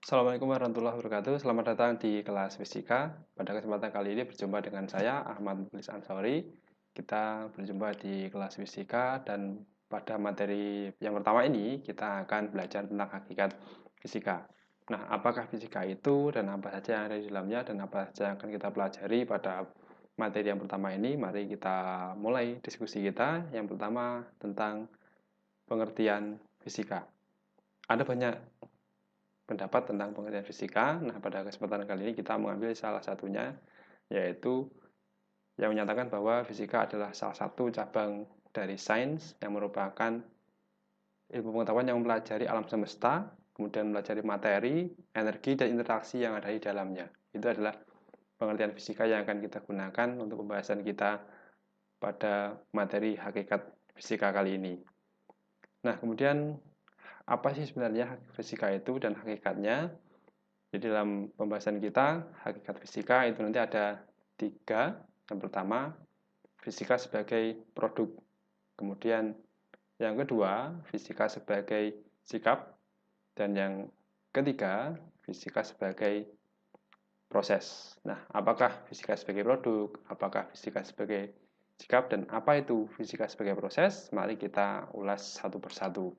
Assalamualaikum warahmatullahi wabarakatuh. Selamat datang di kelas fisika. Pada kesempatan kali ini berjumpa dengan saya Ahmad Mukhlis Ansori. Kita berjumpa di kelas fisika dan pada materi yang pertama ini kita akan belajar tentang hakikat fisika. Nah, apakah fisika itu dan apa saja yang ada di dalamnya dan apa saja yang akan kita pelajari pada materi yang pertama ini? Mari kita mulai diskusi kita. Yang pertama tentang pengertian fisika. Ada banyak pendapat tentang pengertian fisika. Nah, pada kesempatan kali ini kita mengambil salah satunya, yaitu yang menyatakan bahwa fisika adalah salah satu cabang dari sains yang merupakan ilmu pengetahuan yang mempelajari alam semesta, kemudian mempelajari materi, energi, dan interaksi yang ada di dalamnya. Itu adalah pengertian fisika yang akan kita gunakan untuk pembahasan kita pada materi hakikat fisika kali ini. Nah, kemudian apa sih sebenarnya fisika itu dan hakikatnya? Jadi dalam pembahasan kita, hakikat fisika itu nanti ada 3. Yang pertama, fisika sebagai produk. Kemudian yang kedua, fisika sebagai sikap. Dan yang ketiga, fisika sebagai proses. Nah, apakah fisika sebagai produk? Apakah fisika sebagai sikap? Dan apa itu fisika sebagai proses? Mari kita ulas satu persatu.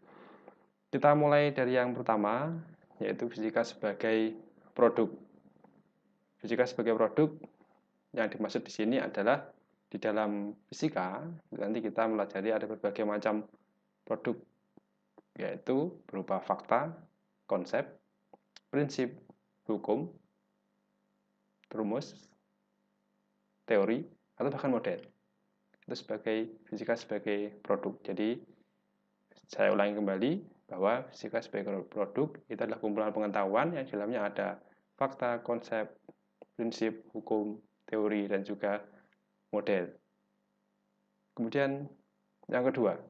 Kita mulai dari yang pertama, yaitu fisika sebagai produk. Fisika sebagai produk yang dimaksud di sini adalah di dalam fisika nanti kita pelajari ada berbagai macam produk, yaitu berupa fakta, konsep, prinsip, hukum, rumus, teori, atau bahkan model. Itu sebagai fisika sebagai produk. Jadi saya ulangi kembali bahwa fisika sebagai produk itu adalah kumpulan pengetahuan yang di dalamnya ada fakta, konsep, prinsip, hukum, teori, dan juga model. Kemudian yang kedua,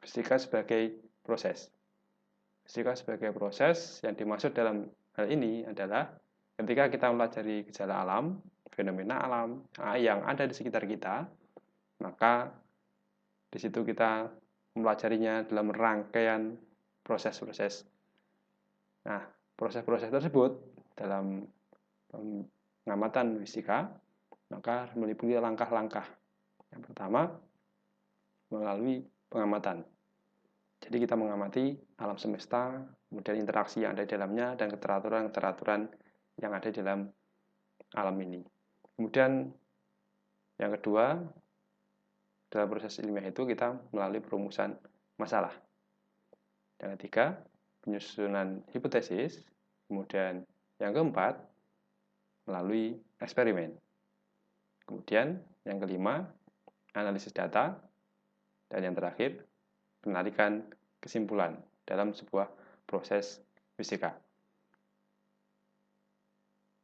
fisika sebagai proses. Fisika sebagai proses yang dimaksud dalam hal ini adalah ketika kita mempelajari gejala alam, fenomena alam yang ada di sekitar kita, maka di situ kita mempelajarinya dalam rangkaian proses-proses. Nah, proses-proses tersebut dalam pengamatan fisika maka meliputi langkah-langkah. Yang pertama, melalui pengamatan. Jadi kita mengamati alam semesta, kemudian interaksi yang ada di dalamnya, dan keteraturan-keteraturan yang ada di dalam alam ini. Kemudian yang kedua, dalam proses ilmiah itu kita melalui perumusan masalah. Yang ketiga, penyusunan hipotesis. Kemudian yang keempat, melalui eksperimen. Kemudian yang kelima, analisis data. Dan yang terakhir, penarikan kesimpulan dalam sebuah proses fisika.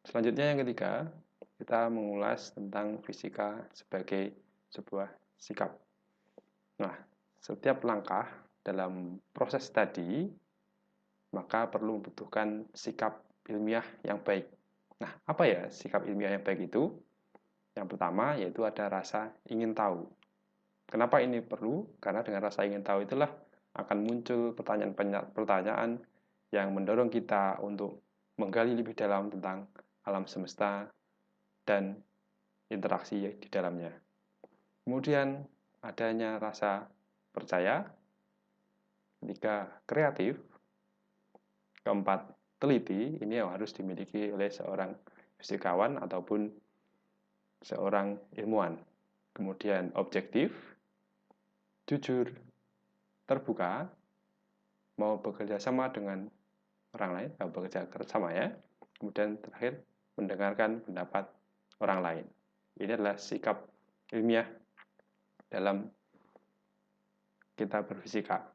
Selanjutnya yang ketiga, kita mengulas tentang fisika sebagai sebuah sikap. Nah, setiap langkah dalam proses tadi maka perlu membutuhkan sikap ilmiah yang baik. Nah, apa ya sikap ilmiah yang baik itu? Yang pertama yaitu ada rasa ingin tahu. Kenapa ini perlu? Karena dengan rasa ingin tahu itulah akan muncul pertanyaan-pertanyaan yang mendorong kita untuk menggali lebih dalam tentang alam semesta dan interaksi di dalamnya. Kemudian adanya rasa percaya, ketiga kreatif, keempat teliti, ini yang harus dimiliki oleh seorang fisikawan ataupun seorang ilmuwan. Kemudian objektif, jujur, terbuka, mau bekerja sama dengan orang lain, mau bekerja sama ya. Kemudian terakhir, mendengarkan pendapat orang lain. Ini adalah sikap ilmiah dalam kita berfisika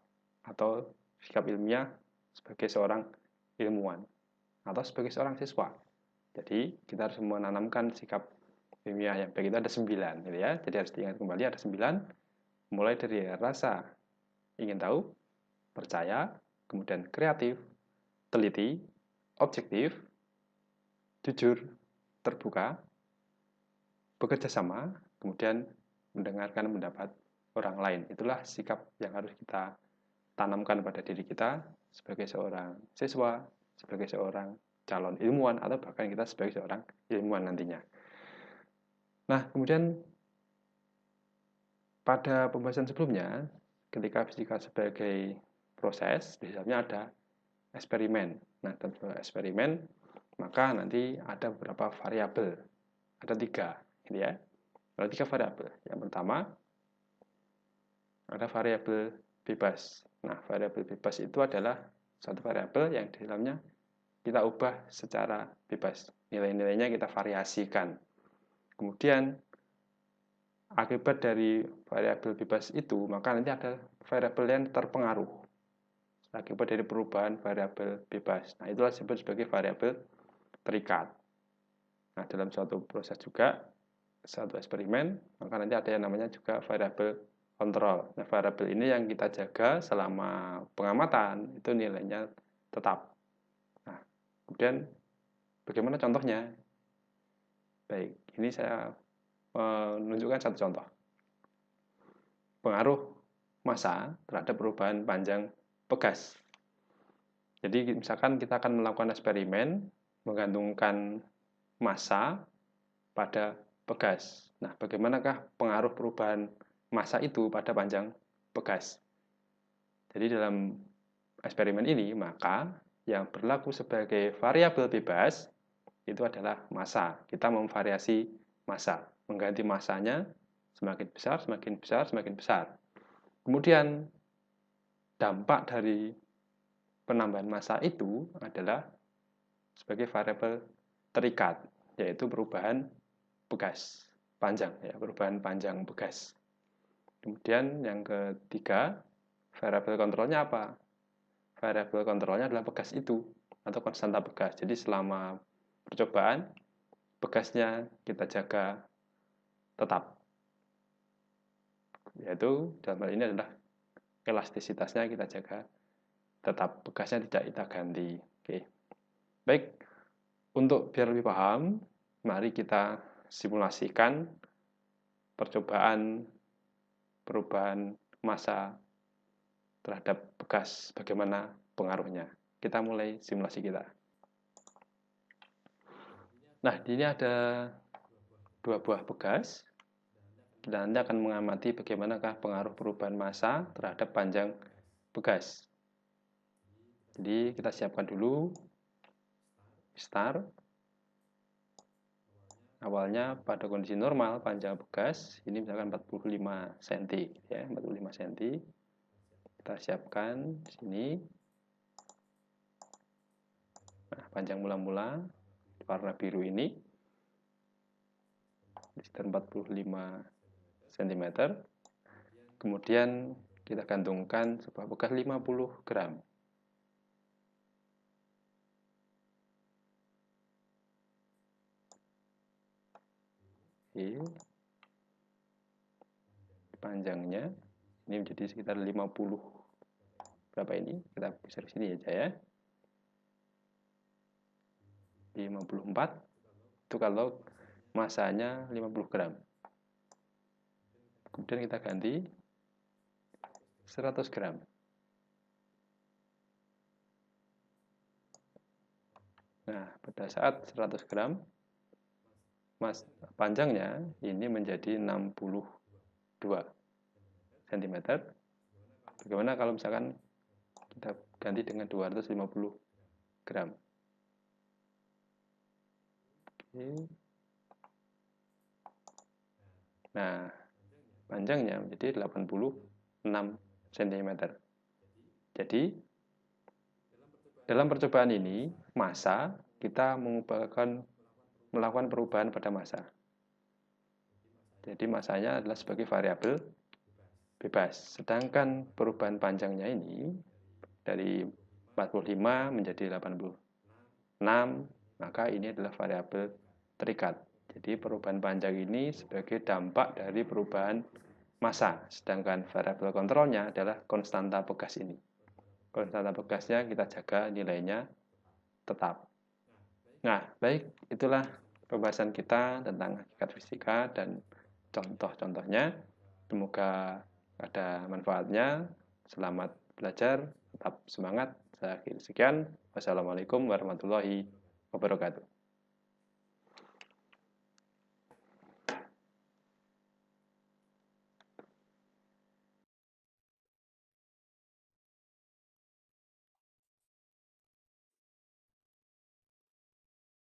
atau sikap ilmiah sebagai seorang ilmuwan atau sebagai seorang siswa. Jadi kita harus menanamkan sikap ilmiah yang baik itu ada 9 gitu ya. Jadi harus diingat kembali ada 9, mulai dari rasa ingin tahu, percaya, kemudian kreatif, teliti, objektif, jujur, terbuka, bekerja sama, kemudian mendengarkan pendapat orang lain. Itulah sikap yang harus kita tanamkan pada diri kita sebagai seorang siswa, sebagai seorang calon ilmuwan atau bahkan kita sebagai seorang ilmuwan nantinya. Nah, kemudian pada pembahasan sebelumnya, ketika fisika sebagai proses, di dalamnya ada eksperimen. Nah, dalam eksperimen, maka nanti ada beberapa variabel. Ada 3, gitu ya. Ada 3 variabel. Yang pertama, ada variabel bebas. Nah, variabel bebas itu adalah suatu variabel yang di dalamnya kita ubah secara bebas. Nilai-nilainya kita variasikan. Kemudian, akibat dari variabel bebas itu, maka nanti ada variabel yang terpengaruh akibat dari perubahan variabel bebas. Nah, itulah disebut sebagai variabel terikat. Nah, dalam suatu proses juga, suatu eksperimen, maka nanti ada yang namanya juga variabel kontrol. Nah, variabel ini yang kita jaga selama pengamatan, itu nilainya tetap. Nah, kemudian bagaimana contohnya? Baik, ini saya menunjukkan satu contoh. Pengaruh massa terhadap perubahan panjang pegas. Jadi misalkan kita akan melakukan eksperimen menggantungkan massa pada pegas. Nah, bagaimanakah pengaruh perubahan massa itu pada panjang pegas? Jadi dalam eksperimen ini, maka yang berlaku sebagai variabel bebas itu adalah massa. Kita memvariasi massa, mengganti massanya semakin besar, semakin besar, semakin besar. Kemudian dampak dari penambahan massa itu adalah sebagai variabel terikat, yaitu perubahan pegas panjang, ya, perubahan panjang pegas. Kemudian yang ketiga, variabel kontrolnya apa? Variabel kontrolnya adalah pegas itu atau konstanta pegas. Jadi selama percobaan, pegasnya kita jaga tetap, yaitu dalam hal ini adalah elastisitasnya kita jaga tetap, pegasnya tidak kita ganti. Oke. Baik, untuk biar lebih paham, mari kita simulasikan percobaan perubahan massa terhadap bekas, bagaimana pengaruhnya. Kita mulai simulasi kita. Nah, di ini ada 2 buah bekas. Kita nanti akan mengamati bagaimanakah pengaruh perubahan massa terhadap panjang bekas. Jadi kita siapkan dulu start. Awalnya pada kondisi normal panjang bekas ini misalkan 45 cm ya, 45 cm. Kita siapkan di sini. Nah, panjang mula-mula warna biru ini sekitar 45 cm. Kemudian kita gantungkan sebuah bekas 50 gram. Oke. Panjangnya ini menjadi sekitar 50 berapa ini? Kita bisa di sini aja ya. 54 itu kalau massanya 50 gram. Kemudian kita ganti 100 gram. Nah, pada saat 100 gram panjangnya ini menjadi 62 cm. Bagaimana kalau misalkan kita ganti dengan 250 gram? Oke. Nah, panjangnya menjadi 86 cm. Jadi, dalam percobaan ini, massa kita melakukan perubahan pada massa. Jadi, massanya adalah sebagai variabel bebas. Sedangkan perubahan panjangnya ini dari 45 menjadi 86, maka ini adalah variabel terikat. Jadi perubahan panjang ini sebagai dampak dari perubahan massa, sedangkan variabel kontrolnya adalah konstanta pegas ini. Konstanta pegasnya kita jaga nilainya tetap. Nah, baik, itulah pembahasan kita tentang hakikat fisika dan contoh-contohnya. Semoga ada manfaatnya. Selamat belajar, tetap semangat. Sekian, wassalamualaikum warahmatullahi wabarakatuh.